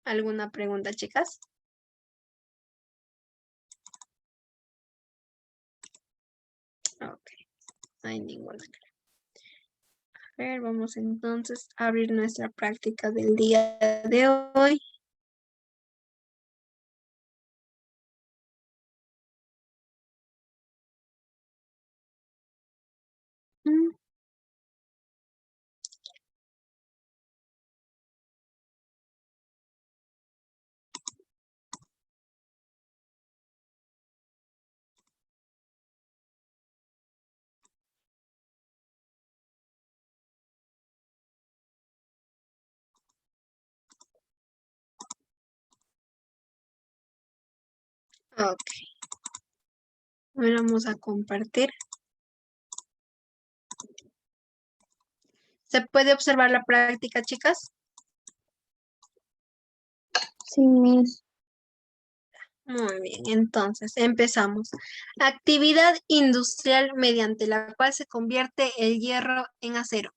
¿Alguna pregunta, chicas? Ok, no hay ninguna. A ver, vamos entonces a abrir nuestra práctica del día de hoy. Mm, Ok, ahora vamos a compartir. ¿Se puede observar la práctica, chicas? Sí, Miss. Muy bien, entonces empezamos. Actividad industrial mediante la cual se convierte el hierro en acero.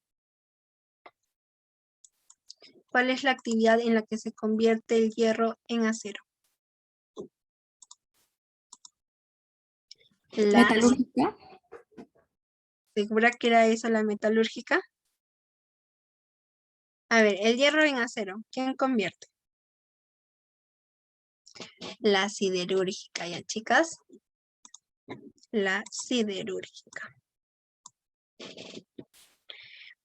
¿Cuál es la actividad en la que se convierte el hierro en acero? Metalúrgica. ¿Segura que era esa la metalúrgica? A ver, el hierro en acero, ¿quién convierte? La siderúrgica, ¿ya, chicas? La siderúrgica.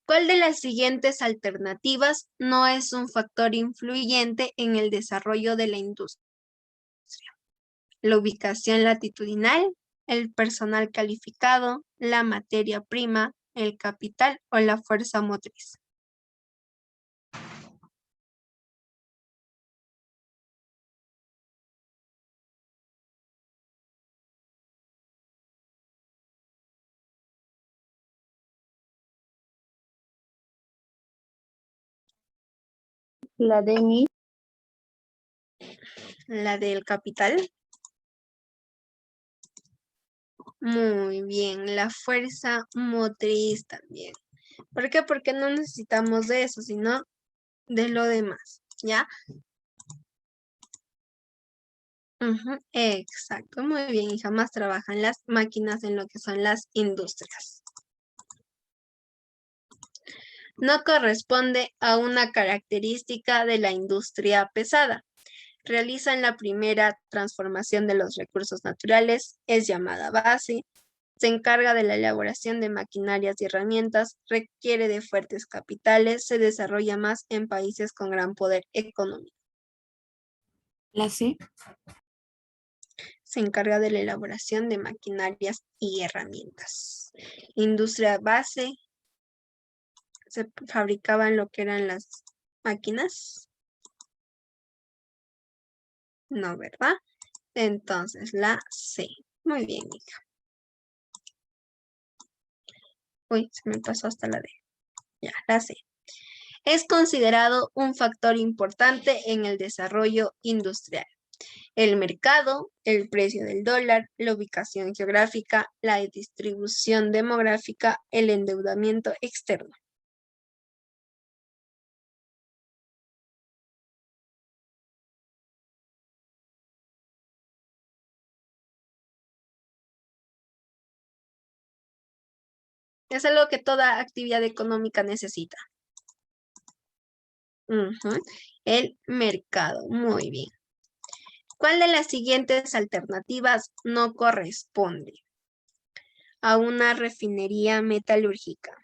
¿Cuál de las siguientes alternativas no es un factor influyente en el desarrollo de la industria? La ubicación latitudinal, el personal calificado, la materia prima, el capital o la fuerza motriz. La de Miss. La del capital. Muy bien, la fuerza motriz también. ¿Por qué? Porque no necesitamos de eso, sino de lo demás, ¿ya? Ujú, exacto, muy bien, y jamás trabajan las máquinas en lo que son las industrias. No corresponde a una característica de la industria pesada. Realizan la primera transformación de los recursos naturales, es llamada base, se encarga de la elaboración de maquinarias y herramientas, requiere de fuertes capitales, se desarrolla más en países con gran poder económico. La C. Se encarga de la elaboración de maquinarias y herramientas. Industria base, se fabricaban lo que eran las máquinas. No, ¿verdad? Entonces, la C. Muy bien, hija. Uy, se me pasó hasta la D. Ya, la C. Es considerado un factor importante en el desarrollo industrial. El mercado, el precio del dólar, la ubicación geográfica, la distribución demográfica, el endeudamiento externo. Es algo que toda actividad económica necesita. Ujú. El mercado, muy bien. ¿Cuál de las siguientes alternativas no corresponde a una refinería metalúrgica?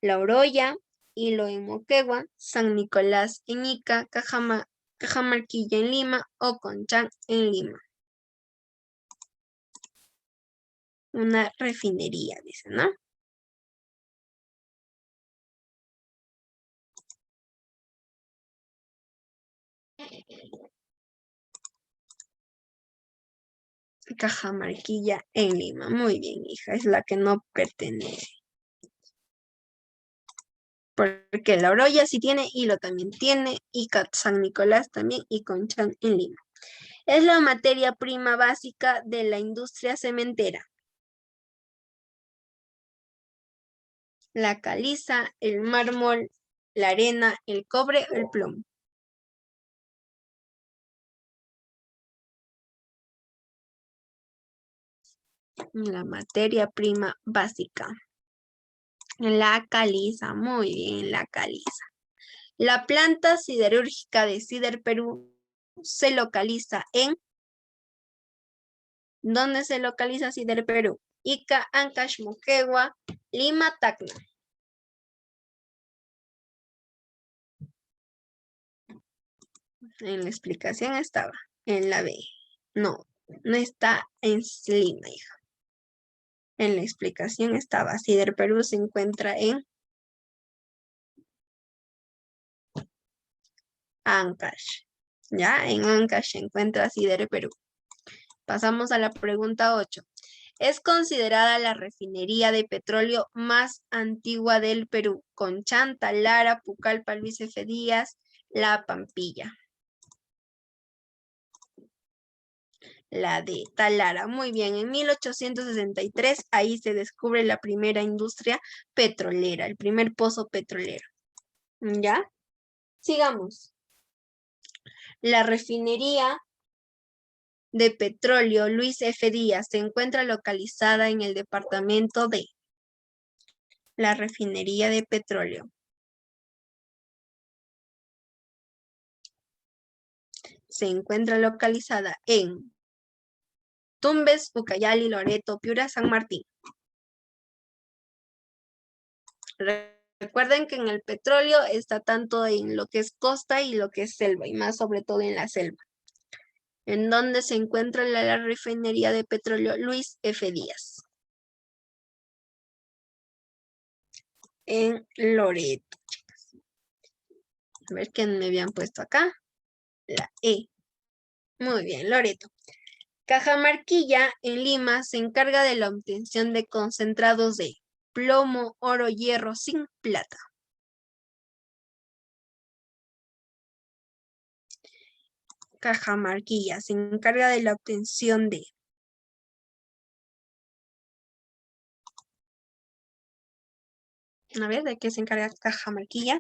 La Oroya, Hilo en Moquegua, San Nicolás en Ica, Cajamarquilla en Lima o Conchán en Lima. Una refinería, dice, ¿no? Cajamarquilla en Lima. Muy bien, hija, es la que no pertenece. Porque La Oroya sí tiene, Hilo también tiene, Ica, San Nicolás también y Conchán en Lima. Es la materia prima básica de la industria cementera. La caliza, el mármol, la arena, el cobre, el plomo. La materia prima básica. La caliza, muy bien, la caliza. La planta siderúrgica de Sider Perú se localiza en... ¿Dónde se localiza Sider Perú? Ica, Ancash, Moquegua, Lima, Tacna. En la explicación estaba en la B. No, no está en Lima, hija. En la explicación estaba Sider Perú se encuentra en Ancash. Ya, en Ancash se encuentra Sider Perú. Pasamos a la pregunta 8. Es considerada la refinería de petróleo más antigua del Perú, Conchán, Talara, Pucallpa, Luis F. Díaz, La Pampilla. La de Talara, muy bien, en 1863 ahí se descubre la primera industria petrolera, el primer pozo petrolero. ¿Ya? Sigamos. La refinería de petróleo Luis F. Díaz se encuentra localizada en el departamento de la refinería de petróleo. Se encuentra localizada en Tumbes, Ucayali, Loreto, Piura, San Martín. Recuerden que en el petróleo está tanto en lo que es costa y lo que es selva, y más sobre todo en la selva. ¿En dónde se encuentra la refinería de petróleo Luis F. Díaz? En Loreto, chicas. A ver qué me habían puesto acá. La E. Muy bien, Loreto. Cajamarquilla, en Lima, se encarga de la obtención de concentrados de plomo, oro, hierro, zinc, plata. Cajamarquilla se encarga de la obtención de... A ver, ¿de qué se encarga Cajamarquilla?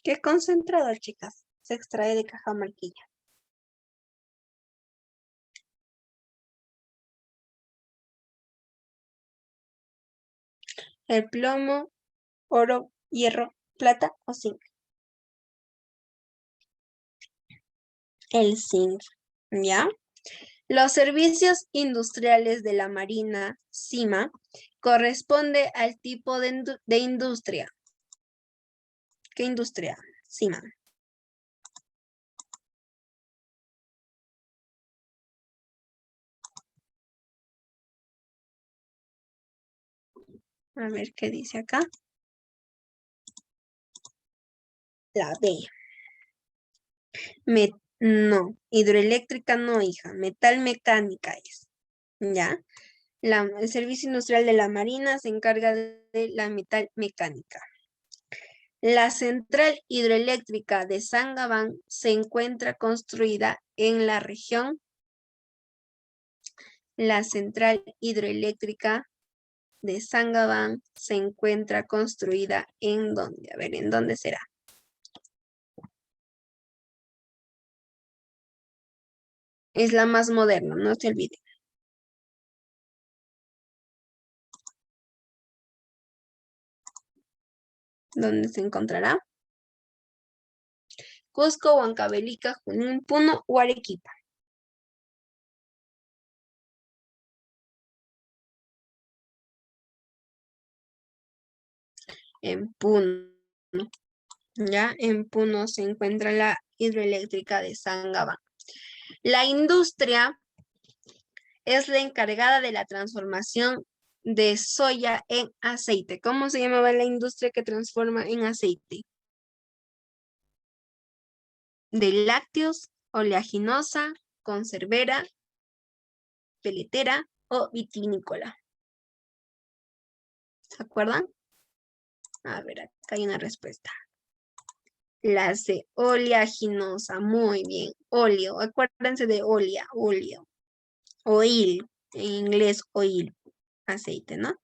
¿Qué concentrado, chicas, se extrae de Cajamarquilla? El plomo, oro, hierro, plata o zinc. El zinc, ¿ya? Los servicios industriales de la Marina, CIMA, corresponde al tipo de industria. ¿Qué industria? CIMA. A ver qué dice acá. La B. No, hidroeléctrica no, hija. Metal mecánica es. ¿Ya? El Servicio Industrial de la Marina se encarga de la metal mecánica. La central hidroeléctrica de Sangabán se encuentra construida en la región. La central hidroeléctrica de Sangabán se encuentra construida ¿en dónde? A ver, ¿en dónde será? Es la más moderna, no se olviden. ¿Dónde se encontrará? Cusco, Huancavelica, Junín, Puno o Arequipa. En Puno. Ya en Puno se encuentra la hidroeléctrica de Sangabán. La industria es la encargada de la transformación de soya en aceite. ¿Cómo se llamaba la industria que transforma en aceite? De lácteos, oleaginosa, conservera, peletera o vitivinícola. ¿Se acuerdan? A ver, acá hay una respuesta. La de oleaginosa, muy bien. Óleo, acuérdense de óleo. Oil, en inglés oil, aceite, ¿no?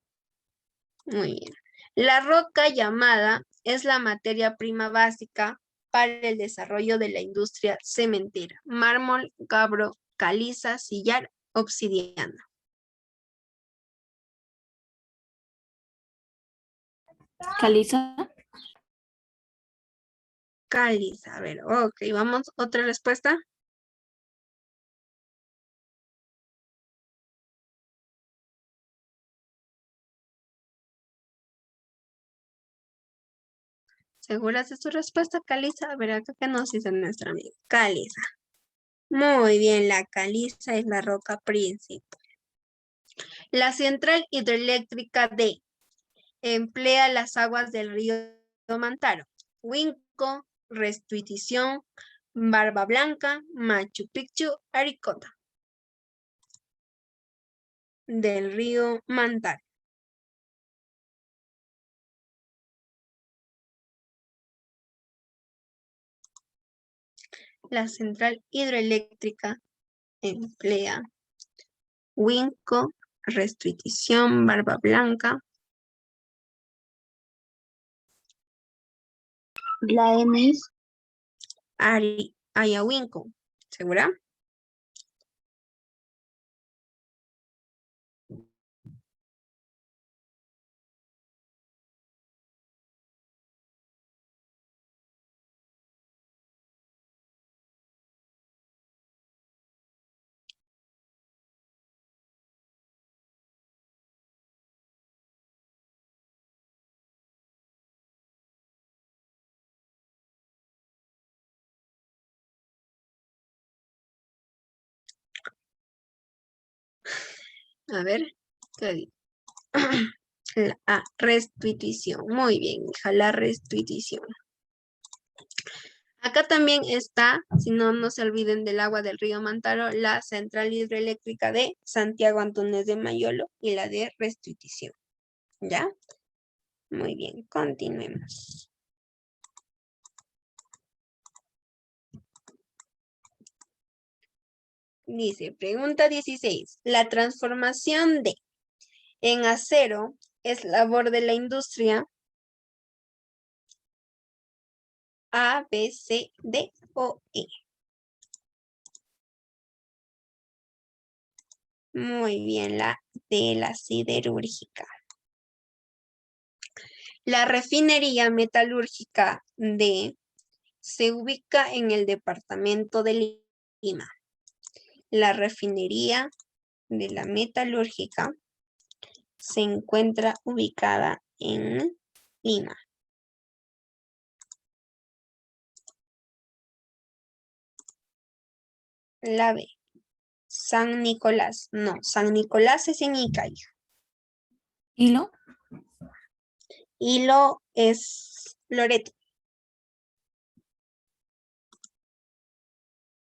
Muy bien. La roca llamada es la materia prima básica para el desarrollo de la industria cementera. Mármol, gabbro, caliza, sillar, obsidiana. Caliza. Caliza, a ver, ok, vamos, otra respuesta. ¿Seguras de su respuesta, caliza? A ver, acá que nos dice nuestra amiga. Caliza. Muy bien, la caliza es la roca principal. La central hidroeléctrica de emplea las aguas del río Mantaro. Huinco, Restitución, Barba Blanca, Machu Picchu, Aricota. Del río Mantaro. La central hidroeléctrica emplea Huinco, Restitución, Barba Blanca. La M es Ayahuinco. ¿Segura? A ver, ¿qué digo? La restitución. Muy bien, hija, la restitución. Acá también está, si no, no se olviden del agua del río Mantaro, la central hidroeléctrica de Santiago Antúnez de Mayolo y la de restitución. ¿Ya? Muy bien, continuemos. Dice, pregunta 16. La transformación de en acero es labor de la industria A, B, C, D o E. Muy bien, la de la siderúrgica. La refinería metalúrgica de se ubica en el departamento de Lima. La refinería de la metalúrgica se encuentra ubicada en Lima. La B. San Nicolás. No, San Nicolás es en Ica, hija. Hilo. Hilo es Loreto.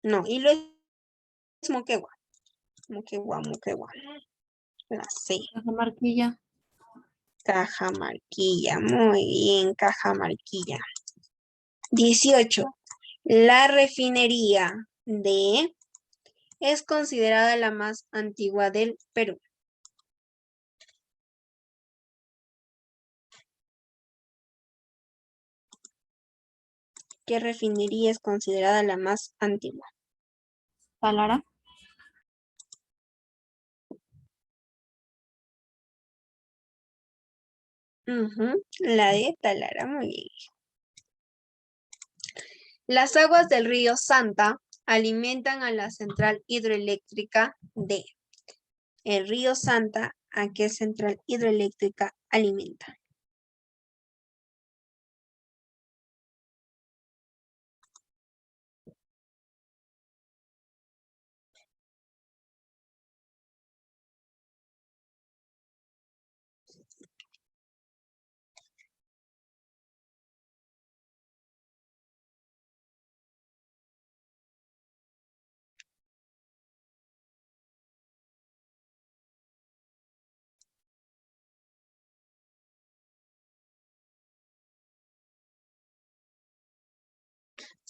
No, Hilo es Moquegua. Moquegua. La C. Cajamarquilla. Cajamarquilla, muy bien, Cajamarquilla. 18. La refinería de es considerada la más antigua del Perú. ¿Qué refinería es considerada la más antigua? Talara. La de Talara, muy bien. Las aguas del río Santa alimentan a la central hidroeléctrica de el río Santa. ¿A qué central hidroeléctrica alimenta?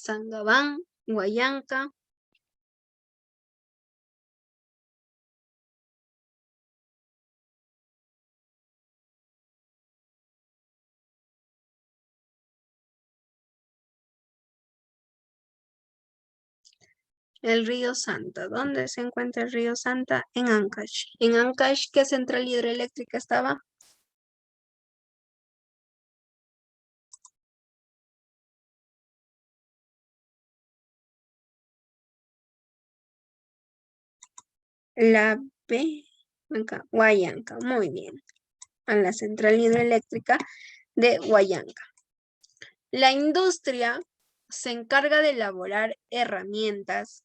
Sangabán, Huallanca. El río Santa. ¿Dónde se encuentra el río Santa? En Ancash. ¿En Ancash qué central hidroeléctrica estaba? La B. Acá, Huallanca. Muy bien. A la central hidroeléctrica de Huallanca. La industria se encarga de elaborar herramientas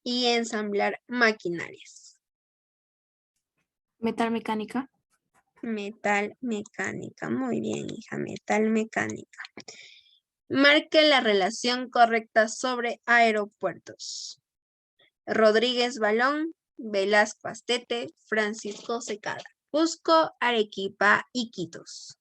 y ensamblar maquinarias. Metal mecánica. Metal mecánica. Muy bien, hija. Metal mecánica. Marque la relación correcta sobre aeropuertos. Rodríguez Balón, Velasco Astete, Francisco Secada. Cusco, Arequipa, Iquitos.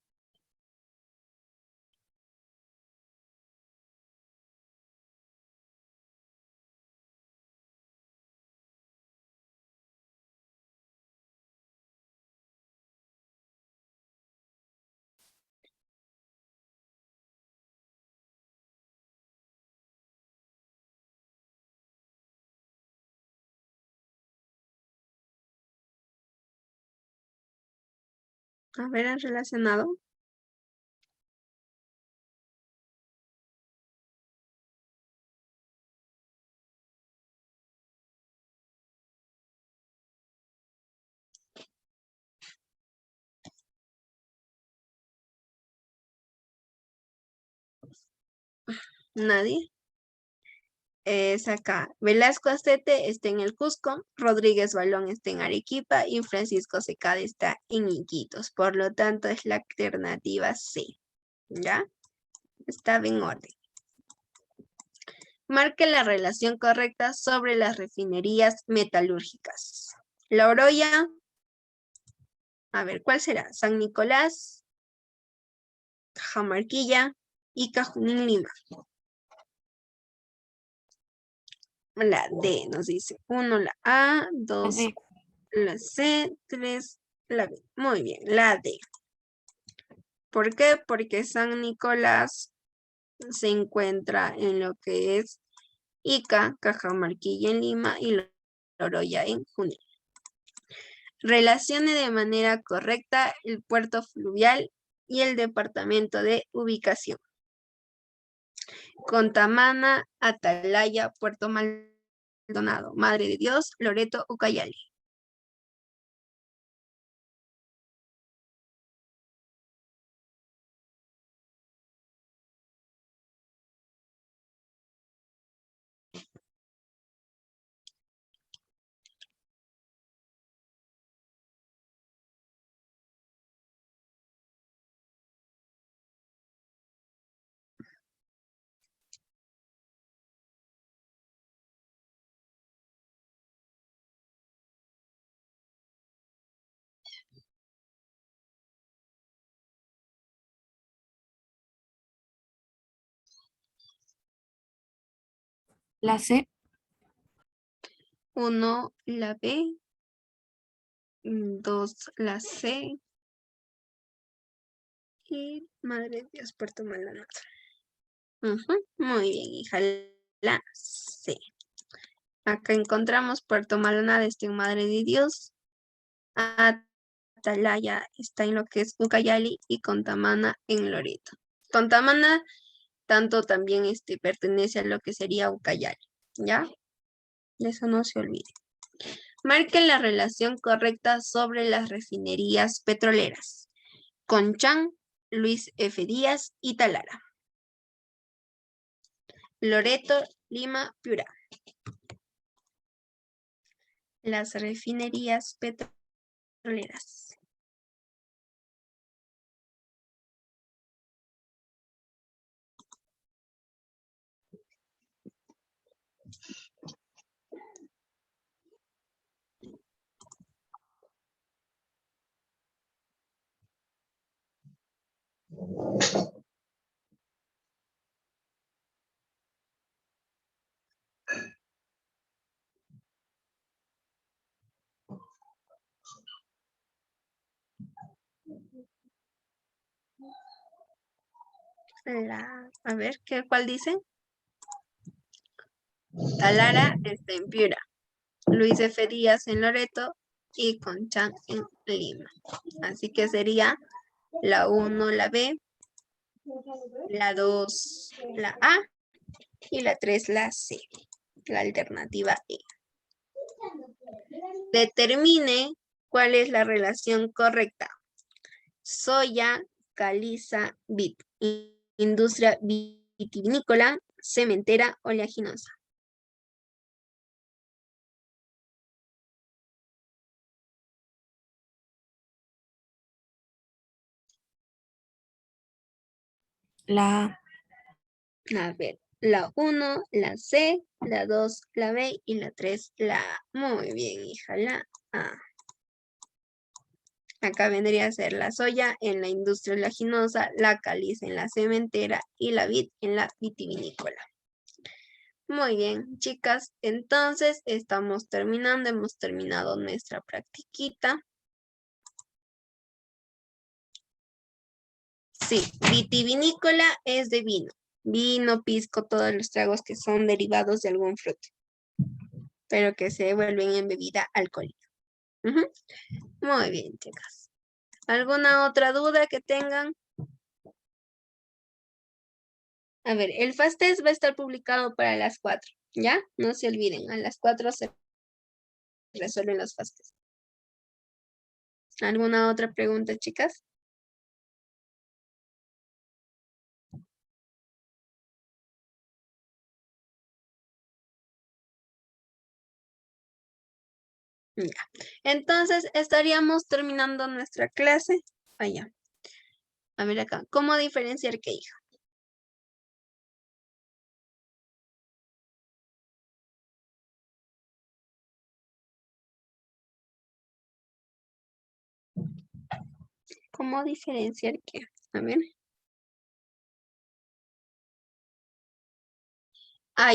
A ver, ¿han relacionado? Nadie. Es acá. Velasco Astete está en el Cusco, Rodríguez Balón está en Arequipa y Francisco Secada está en Iquitos. Por lo tanto, es la alternativa C. ¿Ya? Estaba en orden. Marque la relación correcta sobre las refinerías metalúrgicas. La Oroya. A ver, ¿cuál será? San Nicolás, Cajamarquilla y Cajunín, Lima. La D nos dice 1 la A, 2 la C, 3 la B. Muy bien, la D. ¿Por qué? Porque San Nicolás se encuentra en lo que es Ica, Cajamarquilla en Lima y Loroya en Junín. Relacione de manera correcta el puerto fluvial y el departamento de ubicación. Contamana, Atalaya, Puerto Maldonado, Madre de Dios, Loreto, Ucayali. La C. 1, la B. 2, la C. Y madre de Dios, Puerto Maldonado. Muy bien, hija. La C. Acá encontramos Puerto Maldonado está en Madre de Dios. Atalaya está en lo que es Ucayali y Contamana en Loreto. Contamana tanto también pertenece a lo que sería Ucayali, ¿ya? De eso no se olvide. Marquen la relación correcta sobre las refinerías petroleras. Conchán, Luis F. Díaz y Talara. Loreto, Lima, Piura. Las refinerías petroleras. A ver, ¿cuál dicen? Talara está en Piura, Luis F. Díaz en Loreto y Conchán en Lima. Así que sería la 1, la B, la 2, la A y la 3, la C. La alternativa E. Determine cuál es la relación correcta. Soya, caliza, vid. Industria vitivinícola, cementera, oleaginosa. La A. A ver, la 1, la C, la 2, la B y la 3, la A. Muy bien, hija, la A. Acá vendría a ser la soya en la industria oleaginosa, la caliza en la cementera y la vid en la vitivinícola. Muy bien, chicas, entonces estamos terminando, hemos terminado nuestra practiquita. Sí, vitivinícola es de vino. Vino, pisco, todos los tragos que son derivados de algún fruto, pero que se vuelven en bebida alcohólica. Muy bien, chicas. ¿Alguna otra duda que tengan? A ver, el FASTES va a estar publicado para las 4, ¿ya? No se olviden, a las 4 se resuelven los FASTES. ¿Alguna otra pregunta, chicas? Ya. Entonces, estaríamos terminando nuestra clase. Allá. A ver acá. ¿Cómo diferenciar qué, hija? ¿Cómo diferenciar qué? A ver.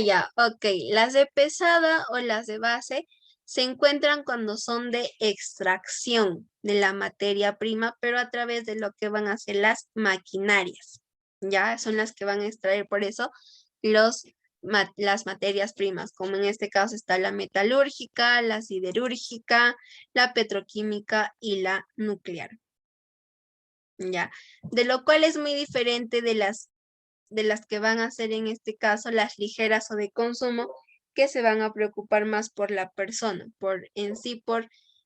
Ya, ok. Las de pesada o las de base se encuentran cuando son de extracción de la materia prima, pero a través de lo que van a ser las maquinarias. Ya son las que van a extraer, por eso las materias primas, como en este caso está la metalúrgica, la siderúrgica, la petroquímica y la nuclear. Ya, de lo cual es muy diferente de las que van a ser en este caso las ligeras o de consumo, que se van a preocupar más por la persona, por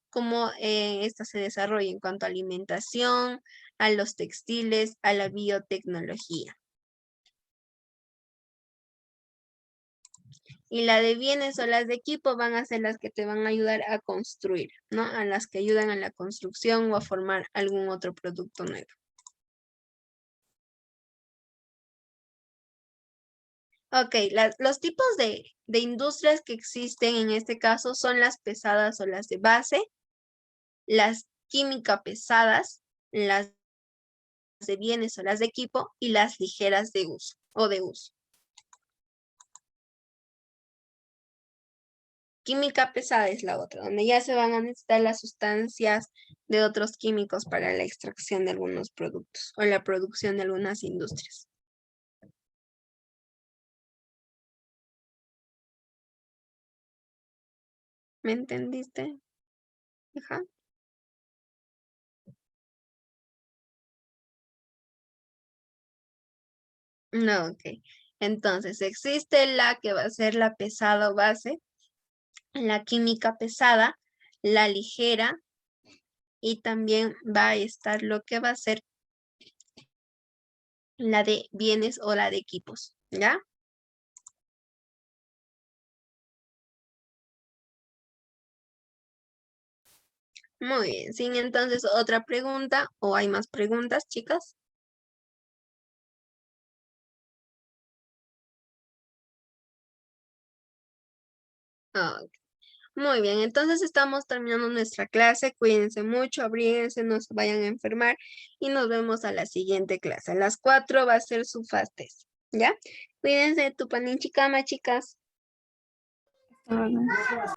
cómo esta se desarrolla en cuanto a alimentación, a los textiles, a la biotecnología. Y la de bienes o las de equipo van a ser las que te van a ayudar a construir, ¿no? A las que ayudan a la construcción o a formar algún otro producto nuevo. Ok, los tipos de industrias que existen en este caso son las pesadas o las de base, las química pesadas, las de bienes o las de equipo y las ligeras de uso o de uso. Química pesada es la otra, donde ya se van a necesitar las sustancias de otros químicos para la extracción de algunos productos o la producción de algunas industrias. ¿Me entendiste? Ajá. No, ok. Entonces, existe la que va a ser la pesada o base, la química pesada, la ligera, y también va a estar lo que va a ser la de bienes o la de equipos, ¿ya? Muy bien. Sin entonces otra pregunta, o hay más preguntas, chicas. Ok. Muy bien, entonces estamos terminando nuestra clase. Cuídense mucho, abríguense, no se vayan a enfermar y nos vemos a la siguiente clase. A las 4 va a ser su fast test, ¿ya? Cuídense, tu paninchicama, chicas. Hasta luego.